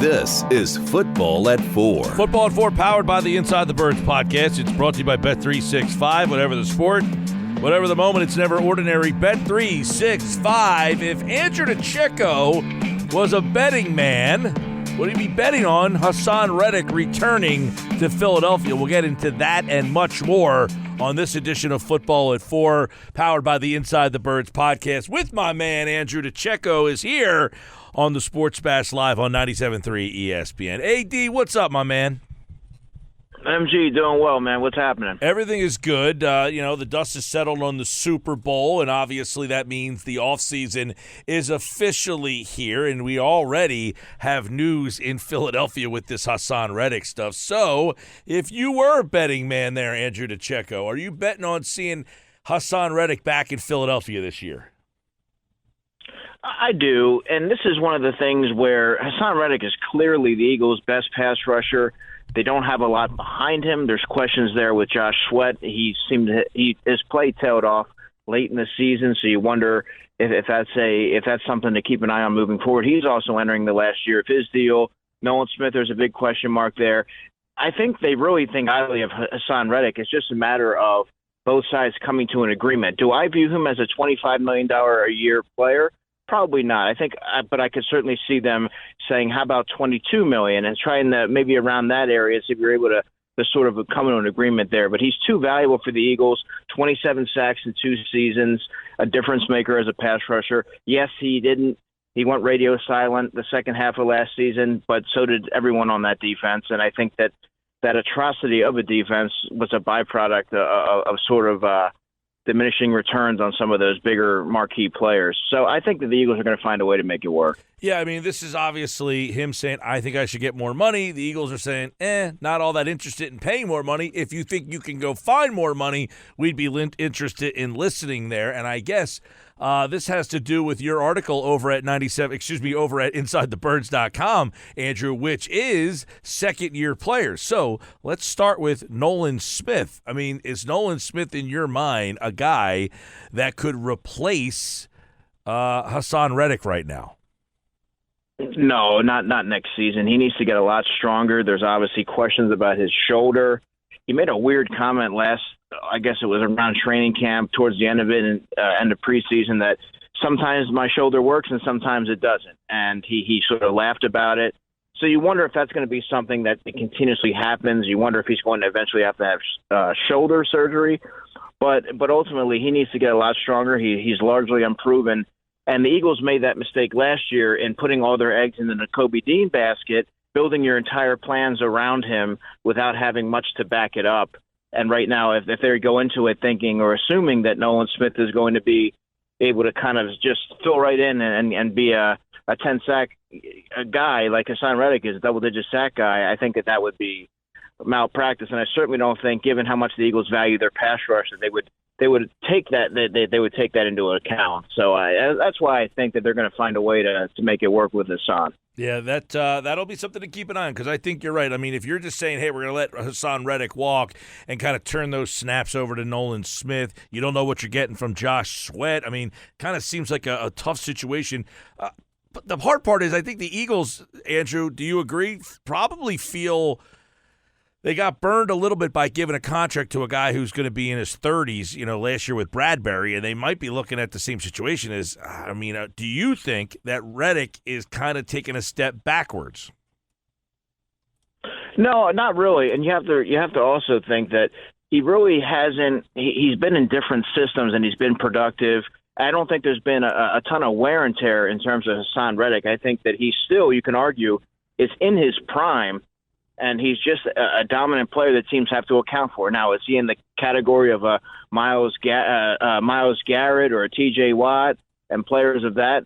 This is Football at 4. Football at 4, powered by the Inside the Birds podcast. It's brought to you by Bet365. Whatever the sport, whatever the moment, it's never ordinary. Bet365. If Andrew DeCecco was a betting man, would he be betting on Haason Reddick returning to Philadelphia? We'll get into that and much more on this edition of Football at 4, powered by the Inside the Birds podcast. With my man, Andrew DeCecco is here on the Sports Bash Live on 97.3 ESPN. AD, what's up, my man? MG, doing well, man. What's happening? Everything is good. The dust is settled on the Super Bowl, and obviously that means the offseason is officially here, and we already have news in Philadelphia with this Haason Reddick stuff. So if you were a betting man there, Andrew DeCecco, are you betting on seeing Haason Reddick back in Philadelphia this year? I do, and this is one of the things where Haason Reddick is clearly the Eagles' best pass rusher. They don't have a lot behind him. There's questions there with Josh Sweat. His play tailed off late in the season, so you wonder if that's something to keep an eye on moving forward. He's also entering the last year of his deal. Nolan Smith, there's a big question mark there. I think they really think highly of Haason Reddick. It's just a matter of both sides coming to an agreement. Do I view him as a $25 million a year player? Probably not. But I could certainly see them saying, "How about $22 million?" and trying to maybe around that area, see if you're able to sort of come to an agreement there. But he's too valuable for the Eagles. 27 sacks in 2 seasons, a difference maker as a pass rusher. Yes, he went radio silent the second half of last season, but so did everyone on that defense. And I think that atrocity of a defense was a byproduct of sort of diminishing returns on some of those bigger marquee players. So I think that the Eagles are going to find a way to make it work. Yeah, I mean, this is obviously him saying, I think I should get more money. The Eagles are saying, not all that interested in paying more money. If you think you can go find more money, we'd be interested in listening there. And I guess this has to do with your article over at InsideTheBirds.com, Andrew, which is second-year players. So let's start with Nolan Smith. I mean, is Nolan Smith, in your mind, a guy that could replace Haason Reddick right now? No, not next season. He needs to get a lot stronger. There's obviously questions about his shoulder. He made a weird comment I guess it was around training camp towards the end of it and end of preseason, that sometimes my shoulder works and sometimes it doesn't. And he sort of laughed about it. So you wonder if that's going to be something that continuously happens. You wonder if he's going to eventually have to have shoulder surgery. But ultimately, he needs to get a lot stronger. He's largely unproven. And the Eagles made that mistake last year in putting all their eggs in the Nakobe Dean basket, building your entire plans around him without having much to back it up. And right now, if they go into it thinking or assuming that Nolan Smith is going to be able to kind of just fill right in and be a 10-sack guy like Haason Reddick is, a double-digit sack guy, I think that would be malpractice. And I certainly don't think, given how much the Eagles value their pass rush, that they would take that they would take that into account. So that's why I think that they're going to find a way to make it work with Haason. Yeah, that'll be something to keep an eye on, because I think you're right. I mean, if you're just saying, hey, we're going to let Haason Reddick walk and kind of turn those snaps over to Nolan Smith, you don't know what you're getting from Josh Sweat. I mean, kind of seems like a tough situation. But the hard part is I think the Eagles, Andrew, do you agree, probably feel they got burned a little bit by giving a contract to a guy who's going to be in his 30s, last year with Bradbury, and they might be looking at the same situation as, do you think that Reddick is kind of taking a step backwards? No, not really. And you have to also think that he really hasn't – he's been in different systems and he's been productive. I don't think there's been a ton of wear and tear in terms of Haason Reddick. I think that he's still, you can argue, is in his prime. And he's just a dominant player that teams have to account for. Now, is he in the category of a Myles Garrett or a T.J. Watt and players of that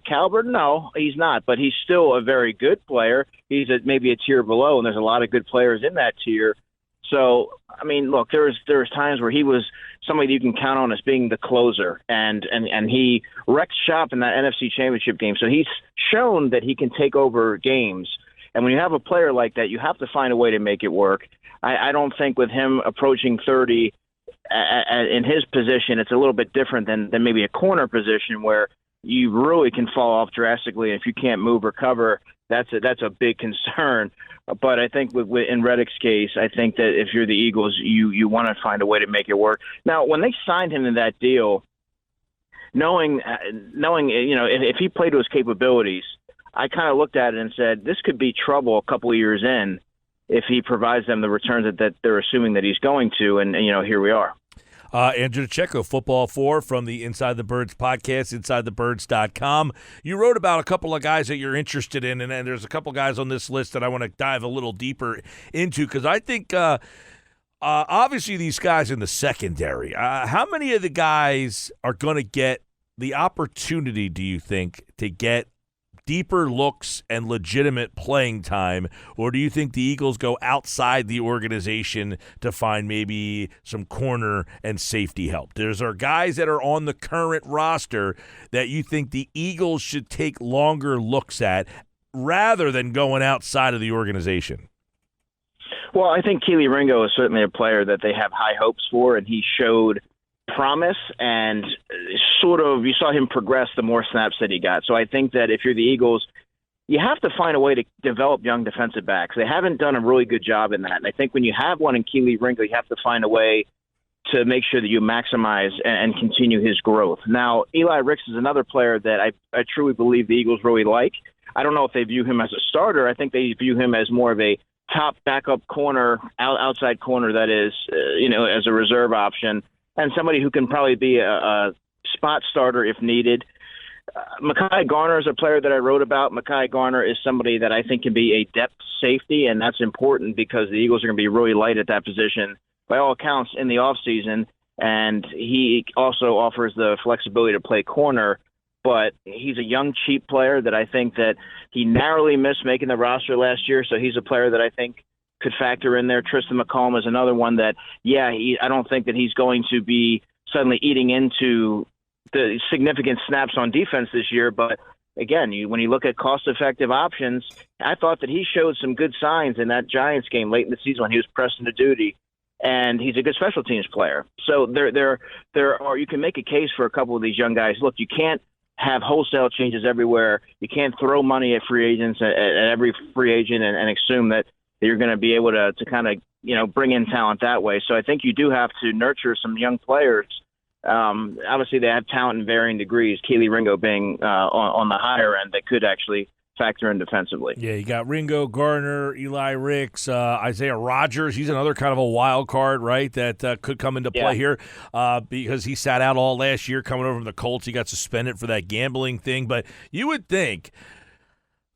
caliber? No, he's not. But he's still a very good player. He's maybe a tier below, and there's a lot of good players in that tier. So, I mean, look, there's times where he was somebody you can count on as being the closer, and he wrecked shop in that NFC Championship game. So he's shown that he can take over games. And when you have a player like that, you have to find a way to make it work. I don't think with him approaching 30 in his position, it's a little bit different than maybe a corner position where you really can fall off drastically. If you can't move or cover, that's a big concern. But I think in Reddick's case, I think that if you're the Eagles, you want to find a way to make it work. Now, when they signed him to that deal, knowing if he played to his capabilities, I kind of looked at it and said this could be trouble a couple of years in if he provides them the returns that they're assuming that he's going to, and here we are. Andrew DeCecco, Football 4 from the Inside the Birds podcast, InsideTheBirds.com. You wrote about a couple of guys that you're interested in, and there's a couple guys on this list that I want to dive a little deeper into because I think obviously these guys in the secondary, how many of the guys are going to get the opportunity, do you think, to get deeper looks and legitimate playing time, or do you think the Eagles go outside the organization to find maybe some corner and safety help? There's guys that are on the current roster that you think the Eagles should take longer looks at rather than going outside of the organization? Well, I think Kelee Ringo is certainly a player that they have high hopes for, and he showed promise and sort of you saw him progress the more snaps that he got. So I think that if you're the Eagles, you have to find a way to develop young defensive backs. They haven't done a really good job in that. And I think when you have one in Kelee Ringo, you have to find a way to make sure that you maximize and continue his growth. Now, Eli Ricks is another player that I truly believe the Eagles really like. I don't know if they view him as a starter. I think they view him as more of a top backup corner, outside corner that is, as a reserve option, and somebody who can probably be a spot starter if needed. Mekhi Garner is a player that I wrote about. Mekhi Garner is somebody that I think can be a depth safety, and that's important because the Eagles are going to be really light at that position by all accounts in the offseason, and he also offers the flexibility to play corner, but he's a young, cheap player that I think that he narrowly missed making the roster last year, so he's a player that I think could factor in there. Tristan McCollum is another one that, I don't think that he's going to be suddenly eating into the significant snaps on defense this year. But again, when you look at cost-effective options, I thought that he showed some good signs in that Giants game late in the season when he was pressed into duty, and he's a good special teams player. So there are you can make a case for a couple of these young guys. Look, you can't have wholesale changes everywhere. You can't throw money at free agents at every free agent and assume that you're going to be able to kind of, bring in talent that way. So I think you do have to nurture some young players. Obviously, they have talent in varying degrees, Kelee Ringo being on the higher end that could actually factor in defensively. Yeah, you got Ringo, Garner, Eli Ricks, Isaiah Rodgers. He's another kind of a wild card, right, that could come into play here because he sat out all last year coming over from the Colts. He got suspended for that gambling thing. But you would think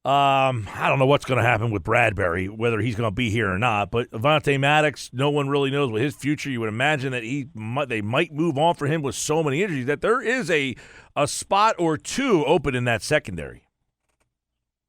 I don't know what's going to happen with Bradbury, whether he's going to be here or not. But Avonte Maddox, no one really knows what his future. You would imagine that they might move on for him with so many injuries that there is a spot or two open in that secondary.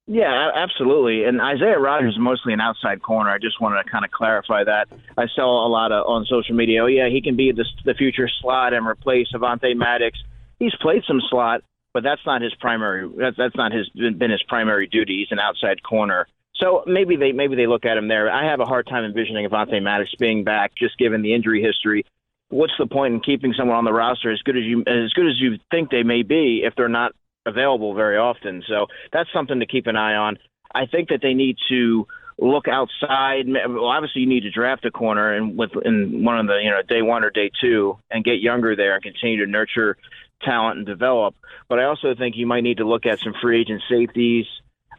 Yeah, absolutely. And Isaiah Rodgers is mostly an outside corner. I just wanted to kind of clarify that. I saw a lot on social media, he can be the future slot and replace Avonte Maddox. He's played some slot, but that's not his primary. That's not been his primary duty. He's an outside corner. So maybe they look at him there. I have a hard time envisioning Avonte Maddox being back, just given the injury history. What's the point in keeping someone on the roster as good as you think they may be if they're not available very often? So that's something to keep an eye on. I think that they need to look outside. Well, obviously, you need to draft a corner in one of the day one or day two and get younger there and continue to nurture talent and develop. But I also think you might need to look at some free agent safeties.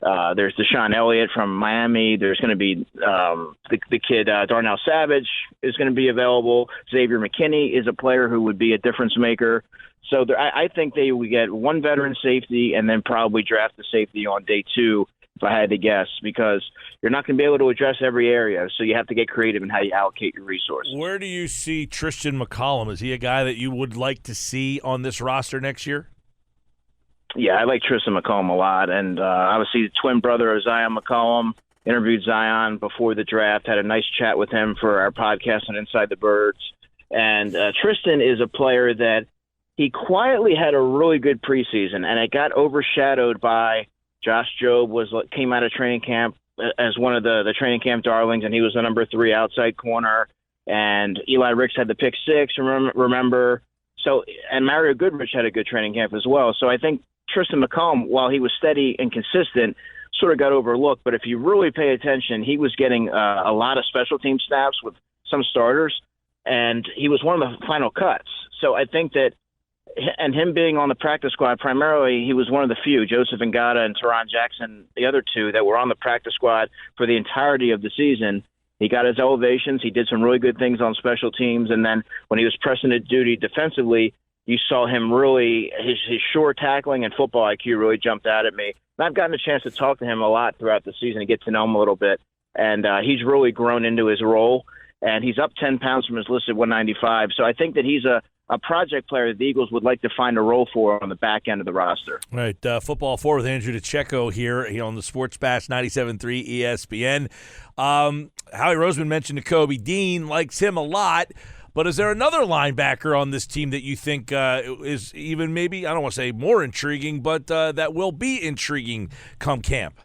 There's Deshaun Elliott from Miami. There's going to be the kid Darnell Savage is going to be available. Xavier McKinney is a player who would be a difference maker. So I think they would get one veteran safety and then probably draft the safety on day two, if I had to guess, because you're not going to be able to address every area. So you have to get creative in how you allocate your resources. Where do you see Tristan McCollum? Is he a guy that you would like to see on this roster next year? Yeah, I like Tristan McCollum a lot. And obviously the twin brother of Zion McCollum interviewed Zion before the draft, had a nice chat with him for our podcast on Inside the Birds. And Tristan is a player that he quietly had a really good preseason, and it got overshadowed by Josh Jobe came out of training camp as one of the training camp darlings, and he was the number 3 outside corner. And Eli Ricks had the pick 6, remember. So, and Mario Goodrich had a good training camp as well. So I think Tristan McCollum, while he was steady and consistent, sort of got overlooked. But if you really pay attention, he was getting a lot of special team snaps with some starters, and he was one of the final cuts. So I think that, and him being on the practice squad, primarily he was one of the few, Joseph Ngata and Teron Jackson, the other two, that were on the practice squad for the entirety of the season. He got his elevations. He did some really good things on special teams. And then when he was pressing at duty defensively, you saw him really, his sure tackling and football IQ really jumped out at me. And I've gotten a chance to talk to him a lot throughout the season and get to know him a little bit. And he's really grown into his role. And he's up 10 pounds from his listed 195. So I think that he's a project player that the Eagles would like to find a role for on the back end of the roster. All right, Football 4 with Andrew DeCecco here on the Sports Bash 97.3 ESPN. Howie Roseman mentioned Nakobe Dean, likes him a lot, but is there another linebacker on this team that you think is even maybe, I don't want to say more intriguing, but that will be intriguing come camp?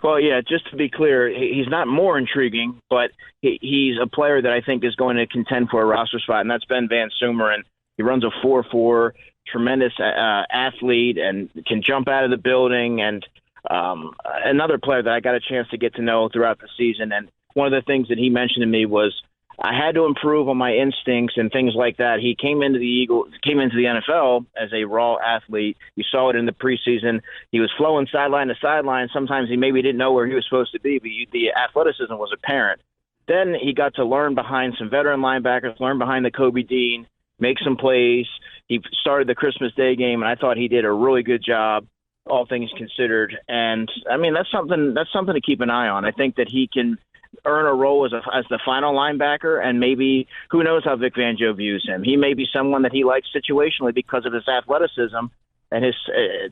Well, yeah, just to be clear, he's not more intriguing, but he's a player that I think is going to contend for a roster spot, and that's Ben Van Sumeren. He runs a 4.4, tremendous athlete, and can jump out of the building, and another player that I got a chance to get to know throughout the season. And one of the things that he mentioned to me was I had to improve on my instincts and things like that. He came into the NFL as a raw athlete. You saw it in the preseason. He was flowing sideline to sideline. Sometimes he maybe didn't know where he was supposed to be, but the athleticism was apparent. Then he got to learn behind some veteran linebackers, learn behind Nakobe Dean, make some plays. He started the Christmas Day game, and I thought he did a really good job, all things considered. And I mean, that's something to keep an eye on. I think that he can earn a role as the final linebacker, and maybe who knows how Vic Fangio views him. He may be someone that he likes situationally because of his athleticism and his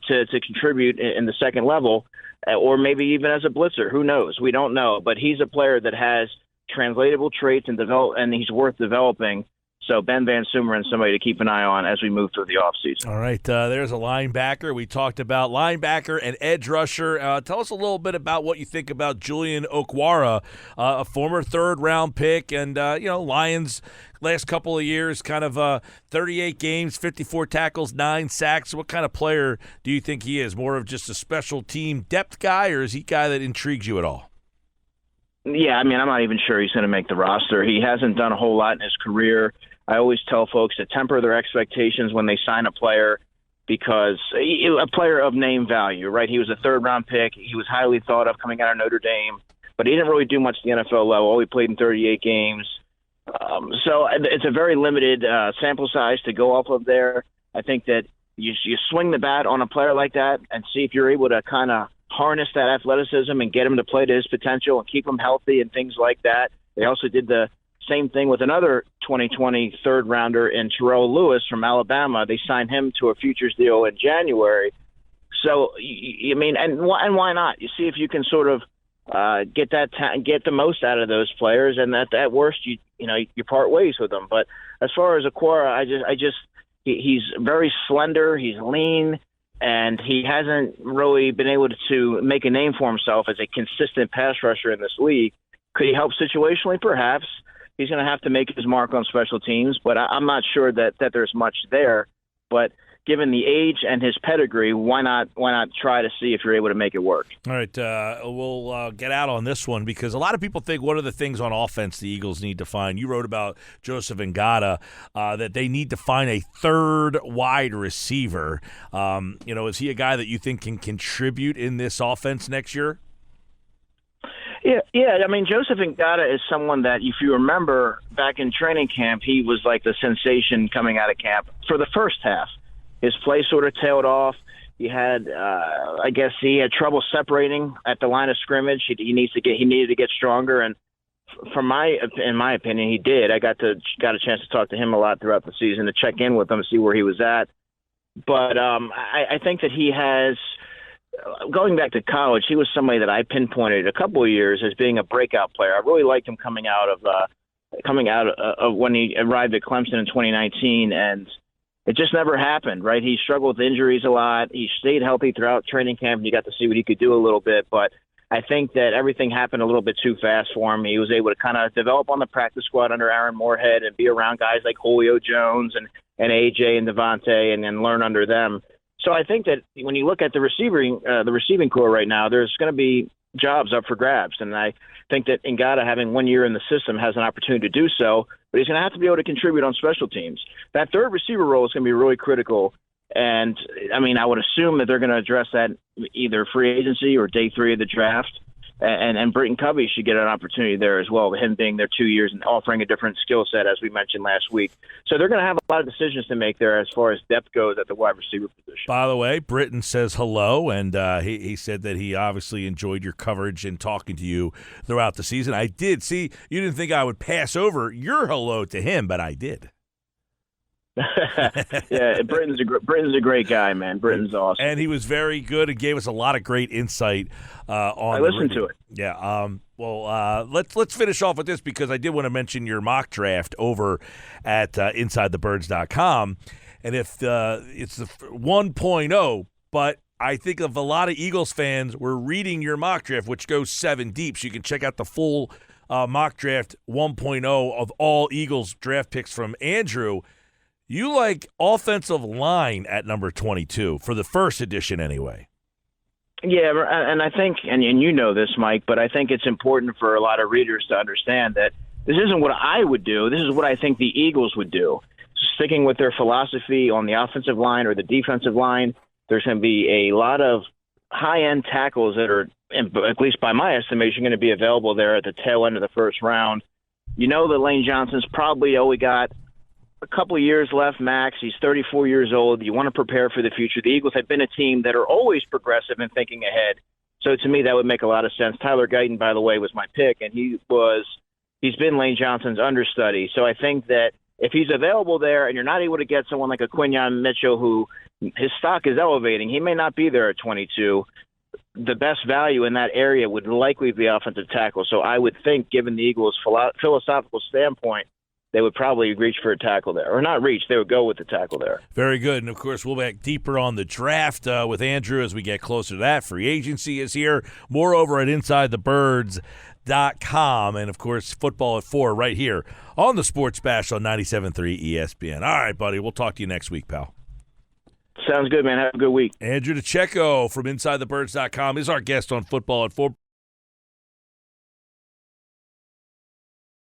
to contribute in the second level, or maybe even as a blitzer. Who knows? We don't know. But he's a player that has translatable traits and he's worth developing. So Ben Van Sumeren, somebody to keep an eye on as we move through the offseason. All right, there's a linebacker. We talked about linebacker and edge rusher. Tell us a little bit about what you think about Julian Okwara, a former third-round pick, and Lions last couple of years, kind of 38 games, 54 tackles, 9 sacks. What kind of player do you think he is? More of just a special team depth guy, or is he a guy that intrigues you at all? Yeah, I mean, I'm not even sure he's going to make the roster. He hasn't done a whole lot in his career. I always tell folks to temper their expectations when they sign a player, because a player of name value, right? He was a third-round pick. He was highly thought of coming out of Notre Dame, but he didn't really do much at the NFL level. He played in 38 games. So it's a very limited sample size to go off of there. I think that you swing the bat on a player like that and see if you're able to kind of harness that athleticism and get him to play to his potential and keep him healthy and things like that. They also did the same thing with another 2020 third-rounder in Terrell Lewis from Alabama. They signed him to a futures deal in January. So, I mean, and why not? You see if you can sort of get the most out of those players, and at worst, you part ways with them. But as far as Okwara, he's very slender, he's lean, and he hasn't really been able to make a name for himself as a consistent pass rusher in this league. Could he help situationally? Perhaps. He's going to have to make his mark on special teams, but I'm not sure that there's much there. But given the age and his pedigree, why not try to see if you're able to make it work? All right, we'll get out on this one, because a lot of people think, what are the things on offense the Eagles need to find? You wrote about Joseph Ngata, that they need to find a third wide receiver. Is he a guy that you think can contribute in this offense next year? Yeah. I mean, Joseph Ngata is someone that, if you remember, back in training camp, he was like the sensation coming out of camp for the first half. His play sort of tailed off. He had, he had trouble separating at the line of scrimmage. He needed to get stronger, and in my opinion, he did. I got a chance to talk to him a lot throughout the season, to check in with him, see where he was at. But I think that he has. Going back to college, he was somebody that I pinpointed a couple of years as being a breakout player. I really liked him coming out of when he arrived at Clemson in 2019, and it just never happened, right? He struggled with injuries a lot. He stayed healthy throughout training camp, and you got to see what he could do a little bit. But I think that everything happened a little bit too fast for him. He was able to kind of develop on the practice squad under Aaron Moorhead and be around guys like Julio Jones and AJ and Devontae, and then learn under them. So I think that when you look at the receiving core right now, there's going to be jobs up for grabs, and I think that Ngata, having 1 year in the system, has an opportunity to do so, but he's going to have to be able to contribute on special teams. That third receiver role is going to be really critical, and I mean, I would assume that they're going to address that either free agency or day 3 of the draft. And Britton Covey should get an opportunity there as well, him being there 2 years and offering a different skill set, as we mentioned last week. So they're going to have a lot of decisions to make there as far as depth goes at the wide receiver position. By the way, Britton says hello, and he said that he obviously enjoyed your coverage and talking to you throughout the season. I did. See, you didn't think I would pass over your hello to him, but I did. Yeah, Britton's a great guy, man. Britton's awesome, and he was very good and gave us a lot of great insight on. I listened to it. Yeah. Let's finish off with this because I did want to mention your mock draft over at InsideTheBirds.com, and if it's the 1.0, but I think of a lot of Eagles fans were reading your mock draft, which goes 7 deep, so you can check out the full mock draft 1.0 of all Eagles draft picks from Andrew. You like offensive line at number 22 for the first edition anyway. Yeah, and I think, and you know this, Mike, but I think it's important for a lot of readers to understand that this isn't what I would do. This is what I think the Eagles would do. Sticking with their philosophy on the offensive line or the defensive line, there's going to be a lot of high-end tackles that are, at least by my estimation, going to be available there at the tail end of the first round. You know that Lane Johnson's probably only got a couple of years left, max. He's 34 years old. You want to prepare for the future. The Eagles have been a team that are always progressive and thinking ahead. So to me, that would make a lot of sense. Tyler Guyton, by the way, was my pick, and he's been Lane Johnson's understudy. So I think that if he's available there and you're not able to get someone like a Quinyon Mitchell who his stock is elevating, he may not be there at 22. The best value in that area would likely be offensive tackle. So I would think, given the Eagles' philosophical standpoint, they would probably reach for a tackle there. Or not reach, they would go with the tackle there. Very good. And, of course, we'll be back deeper on the draft with Andrew as we get closer to that. Free agency is here. More over at InsideTheBirds.com. And, of course, Football at 4 right here on the Sports Bash on 97.3 ESPN. All right, buddy. We'll talk to you next week, pal. Sounds good, man. Have a good week. Andrew DeCecco from InsideTheBirds.com is our guest on Football at 4.